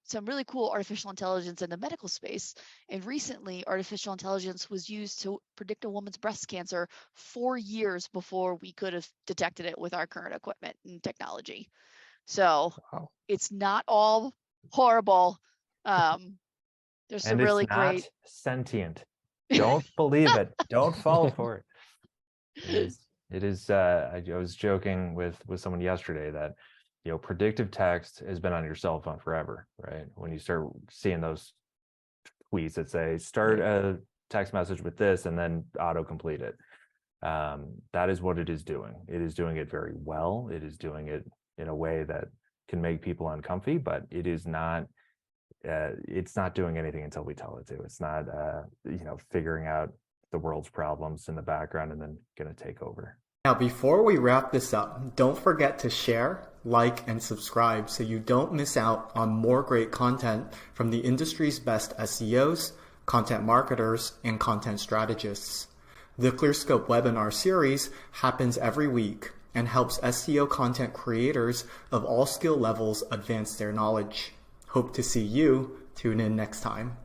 some really cool artificial intelligence in the medical space, and recently artificial intelligence was used to predict a woman's breast cancer 4 years before we could have detected it with our current equipment and technology. So Wow. it's not all horrible. There's some really great. Sentient. Don't believe it. Don't fall for it. It is. I was joking with someone yesterday that, you know, predictive text has been on your cell phone forever, right? When you start seeing those tweets that say, start a text message with this and then autocomplete it. That is what it is doing. It is doing it very well. It is doing it in a way that can make people uncomfy, but it is not, it's not doing anything until we tell it to. It's not, you know, figuring out the world's problems in the background and then going to take over. Now, before we wrap this up, don't forget to share, like, and subscribe so you don't miss out on more great content from the industry's best SEOs, content marketers, and content strategists. The ClearScope webinar series happens every week and helps SEO content creators of all skill levels advance their knowledge. Hope to see you. Tune in next time.